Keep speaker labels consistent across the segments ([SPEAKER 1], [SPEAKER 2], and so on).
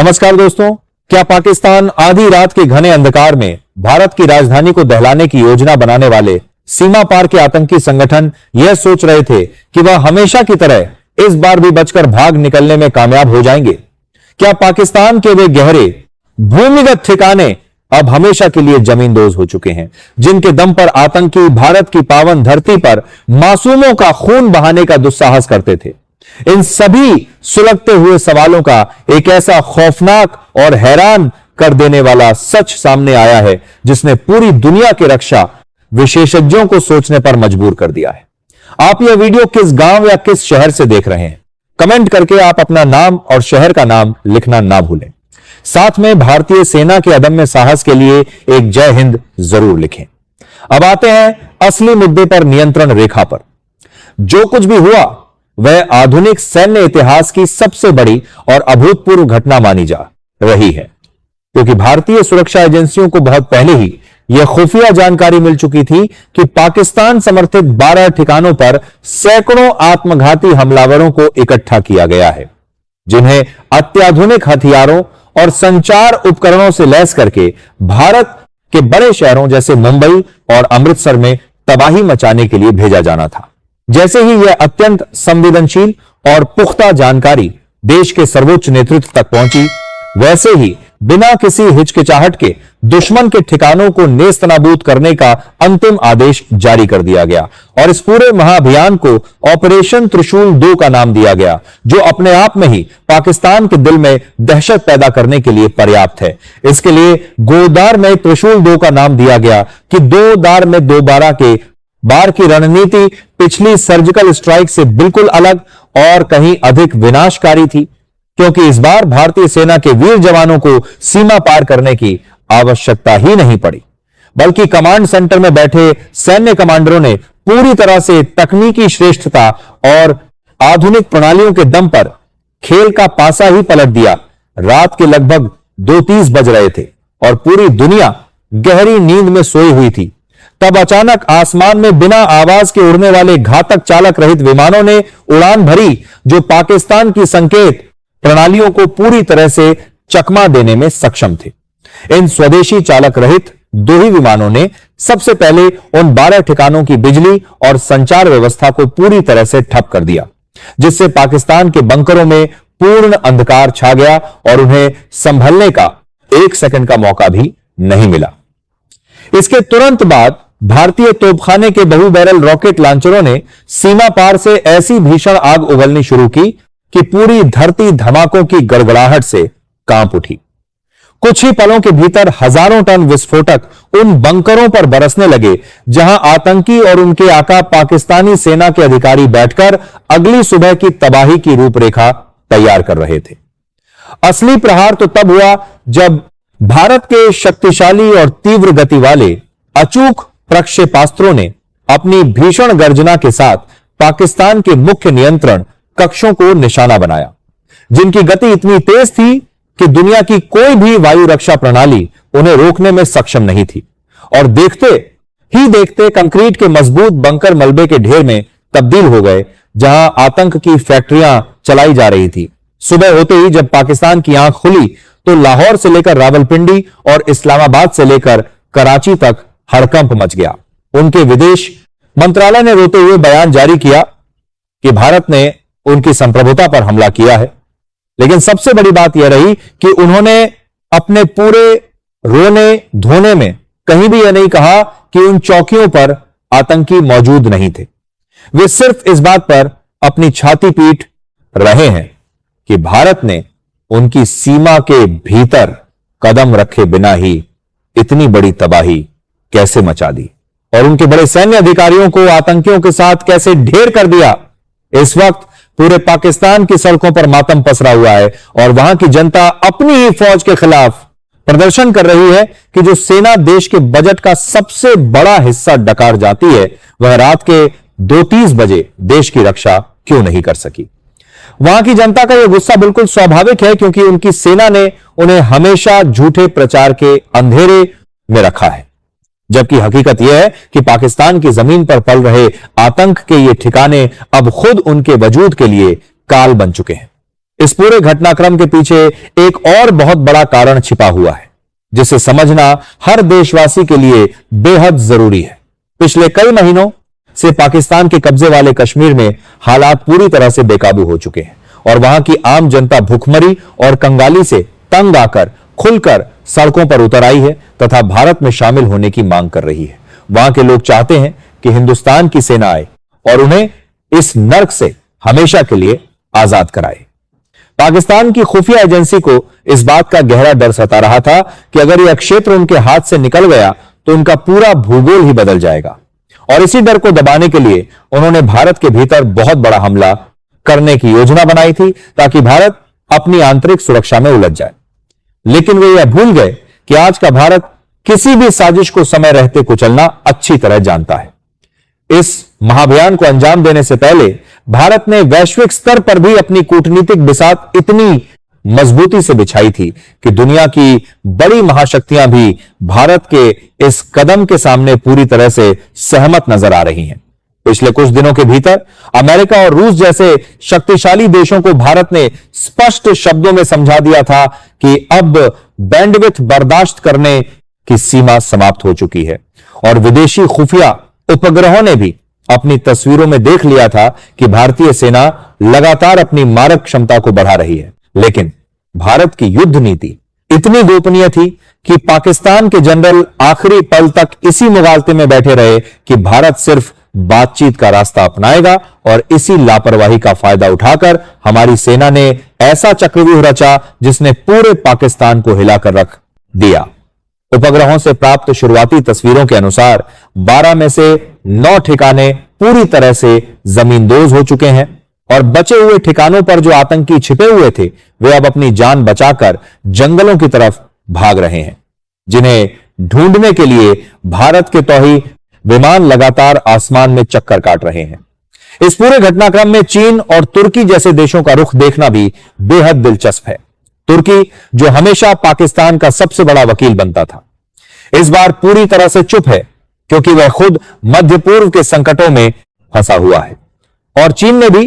[SPEAKER 1] नमस्कार दोस्तों, क्या पाकिस्तान आधी रात के घने अंधकार में भारत की राजधानी को दहलाने की योजना बनाने वाले सीमा पार के आतंकी संगठन यह सोच रहे थे कि वह हमेशा की तरह इस बार भी बचकर भाग निकलने में कामयाब हो जाएंगे? क्या पाकिस्तान के वे गहरे भूमिगत ठिकाने अब हमेशा के लिए जमींदोज हो चुके हैं, जिनके दम पर आतंकी भारत की पावन धरती पर मासूमों का खून बहाने का दुस्साहस करते थे? इन सभी सुलगते हुए सवालों का एक ऐसा खौफनाक और हैरान कर देने वाला सच सामने आया है जिसने पूरी दुनिया के रक्षा विशेषज्ञों को सोचने पर मजबूर कर दिया है। आप यह वीडियो किस गांव या किस शहर से देख रहे हैं? कमेंट करके आप अपना नाम और शहर का नाम लिखना ना भूलें। साथ में भारतीय सेना के अदम्य साहस के लिए एक जय हिंद जरूर लिखें। अब आते हैं असली मुद्दे पर, नियंत्रण रेखा पर। जो कुछ भी हुआ वह आधुनिक सैन्य इतिहास की सबसे बड़ी और अभूतपूर्व घटना मानी जा रही है, क्योंकि भारतीय सुरक्षा एजेंसियों को बहुत पहले ही यह खुफिया जानकारी मिल चुकी थी कि पाकिस्तान समर्थित 12 ठिकानों पर सैकड़ों आत्मघाती हमलावरों को इकट्ठा किया गया है, जिन्हें अत्याधुनिक हथियारों और संचार उपकरणों से लैस करके भारत के बड़े शहरों जैसे मुंबई और अमृतसर में तबाही मचाने के लिए भेजा जाना था। जैसे ही यह अत्यंत संवेदनशील और पुख्ता जानकारी देश के सर्वोच्च नेतृत्व तक पहुंची, वैसे ही बिना किसी हिचकिचाहट के दुश्मन के ठिकानों को नेस्तनाबूद करने का अंतिम आदेश जारी कर दिया गया और इस पूरे महाअभियान को ऑपरेशन त्रिशूल 2 का नाम दिया गया, जो अपने आप में ही पाकिस्तान के दिल में दहशत पैदा करने के लिए पर्याप्त है। इसके लिए गोदार में त्रिशूल 2 का नाम दिया गया कि 2 दार में 2 बारा के बार की रणनीति पिछली सर्जिकल स्ट्राइक से बिल्कुल अलग और कहीं अधिक विनाशकारी थी, क्योंकि इस बार भारतीय सेना के वीर जवानों को सीमा पार करने की आवश्यकता ही नहीं पड़ी, बल्कि कमांड सेंटर में बैठे सैन्य कमांडरों ने पूरी तरह से तकनीकी श्रेष्ठता और आधुनिक प्रणालियों के दम पर खेल का पासा ही पलट दिया। रात के लगभग 2:30 बज रहे थे और पूरी दुनिया गहरी नींद में सोई हुई थी। तब अचानक आसमान में बिना आवाज के उड़ने वाले घातक चालक रहित विमानों ने उड़ान भरी, जो पाकिस्तान की संकेत प्रणालियों को पूरी तरह से चकमा देने में सक्षम थे। इन स्वदेशी चालक रहित 2 ही विमानों ने सबसे पहले उन 12 ठिकानों की बिजली और संचार व्यवस्था को पूरी तरह से ठप कर दिया, जिससे पाकिस्तान के बंकरों में पूर्ण अंधकार छा गया और उन्हें संभलने का 1 सेकंड का मौका भी नहीं मिला। इसके तुरंत बाद भारतीय तोपखाने के बहु बैरल रॉकेट लॉन्चरों ने सीमा पार से ऐसी भीषण आग उगलनी शुरू की कि पूरी धरती धमाकों की गड़गड़ाहट से कांप उठी। कुछ ही पलों के भीतर हजारों टन विस्फोटक उन बंकरों पर बरसने लगे, जहां आतंकी और उनके आका पाकिस्तानी सेना के अधिकारी बैठकर अगली सुबह की तबाही की रूपरेखा तैयार कर रहे थे। असली प्रहार तो तब हुआ जब भारत के शक्तिशाली और तीव्र गति वाले अचूक प्रक्षेपास्त्रों ने अपनी भीषण गर्जना के साथ पाकिस्तान के मुख्य नियंत्रण कक्षों को निशाना बनाया, जिनकी गति इतनी तेज थी कि दुनिया की कोई भी वायु रक्षा प्रणाली उन्हें रोकने में सक्षम नहीं थी। और देखते ही देखते कंक्रीट के मजबूत बंकर मलबे के ढेर में तब्दील हो गए, जहां आतंक की फैक्ट्रियां चलाई जा रही थी। सुबह होते ही जब पाकिस्तान की आंख खुली तो लाहौर से लेकर रावलपिंडी और इस्लामाबाद से लेकर कराची तक हड़कंप मच गया। उनके विदेश मंत्रालय ने रोते हुए बयान जारी किया कि भारत ने उनकी संप्रभुता पर हमला किया है, लेकिन सबसे बड़ी बात यह रही कि उन्होंने अपने पूरे रोने धोने में कहीं भी यह नहीं कहा कि उन चौकियों पर आतंकी मौजूद नहीं थे। वे सिर्फ इस बात पर अपनी छाती पीट रहे हैं कि भारत ने उनकी सीमा के भीतर कदम रखे बिना ही इतनी बड़ी तबाही कैसे मचा दी और उनके बड़े सैन्य अधिकारियों को आतंकियों के साथ कैसे ढेर कर दिया। इस वक्त पूरे पाकिस्तान की सड़कों पर मातम पसरा हुआ है और वहां की जनता अपनी ही फौज के खिलाफ प्रदर्शन कर रही है कि जो सेना देश के बजट का सबसे बड़ा हिस्सा डकार जाती है, वह रात के 2:30 बजे देश की रक्षा क्यों नहीं कर सकी। वहां की जनता का यह गुस्सा बिल्कुल स्वाभाविक है, क्योंकि उनकी सेना ने उन्हें हमेशा झूठे प्रचार के अंधेरे में रखा है, जबकि हकीकत यह है कि पाकिस्तान की जमीन पर पल रहे आतंक के ये ठिकाने अब खुद उनके वजूद के लिए काल बन चुके हैं। इस पूरे घटनाक्रम के पीछे एक और बहुत बड़ा कारण छिपा हुआ है, जिसे समझना हर देशवासी के लिए बेहद जरूरी है। पिछले कई महीनों से पाकिस्तान के कब्जे वाले कश्मीर में हालात पूरी तरह से बेकाबू हो चुके हैं और वहां की आम जनता भूखमरी और कंगाली से तंग आकर खुलकर सड़कों पर उतर आई है तथा भारत में शामिल होने की मांग कर रही है। वहां के लोग चाहते हैं कि हिंदुस्तान की सेना आए और उन्हें इस नर्क से हमेशा के लिए आजाद कराए। पाकिस्तान की खुफिया एजेंसी को इस बात का गहरा डर सता रहा था कि अगर यह क्षेत्र उनके हाथ से निकल गया तो उनका पूरा भूगोल ही बदल जाएगा, और इसी डर को दबाने के लिए उन्होंने भारत के भीतर बहुत बड़ा हमला करने की योजना बनाई थी ताकि भारत अपनी आंतरिक सुरक्षा में उलझ जाए। लेकिन वे यह भूल गए कि आज का भारत किसी भी साजिश को समय रहते कुचलना अच्छी तरह जानता है। इस महाअभियान को अंजाम देने से पहले भारत ने वैश्विक स्तर पर भी अपनी कूटनीतिक बिसात इतनी मजबूती से बिछाई थी कि दुनिया की बड़ी महाशक्तियां भी भारत के इस कदम के सामने पूरी तरह से सहमत नजर आ रही हैं। पिछले कुछ दिनों के भीतर अमेरिका और रूस जैसे शक्तिशाली देशों को भारत ने स्पष्ट शब्दों में समझा दिया था कि अब बैंडविड्थ बर्दाश्त करने की सीमा समाप्त हो चुकी है, और विदेशी खुफिया उपग्रहों ने भी अपनी तस्वीरों में देख लिया था कि भारतीय सेना लगातार अपनी मारक क्षमता को बढ़ा रही है। लेकिन भारत की युद्ध नीति इतनी गोपनीय थी कि पाकिस्तान के जनरल आखिरी पल तक इसी मुगालते में बैठे रहे कि भारत सिर्फ बातचीत का रास्ता अपनाएगा, और इसी लापरवाही का फायदा उठाकर हमारी सेना ने ऐसा चक्रव्यूह रचा जिसने पूरे पाकिस्तान को हिलाकर रख दिया। उपग्रहों से प्राप्त शुरुआती तस्वीरों के अनुसार 12 में से 9 ठिकाने पूरी तरह से जमींदोज हो चुके हैं, और बचे हुए ठिकानों पर जो आतंकी छिपे हुए थे वे अब अपनी जान बचाकर जंगलों की तरफ भाग रहे हैं, जिन्हें ढूंढने के लिए भारत के तौही विमान लगातार आसमान में चक्कर काट रहे हैं। इस पूरे घटनाक्रम में चीन और तुर्की जैसे देशों का रुख देखना भी बेहद दिलचस्प है। तुर्की, जो हमेशा पाकिस्तान का सबसे बड़ा वकील बनता था, इस बार पूरी तरह से चुप है क्योंकि वह खुद मध्य पूर्व के संकटों में फंसा हुआ है, और चीन ने भी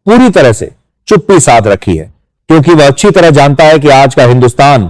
[SPEAKER 1] पूरी तरह से चुप्पी साध रखी है क्योंकि वह अच्छी तरह जानता है कि आज का हिंदुस्तान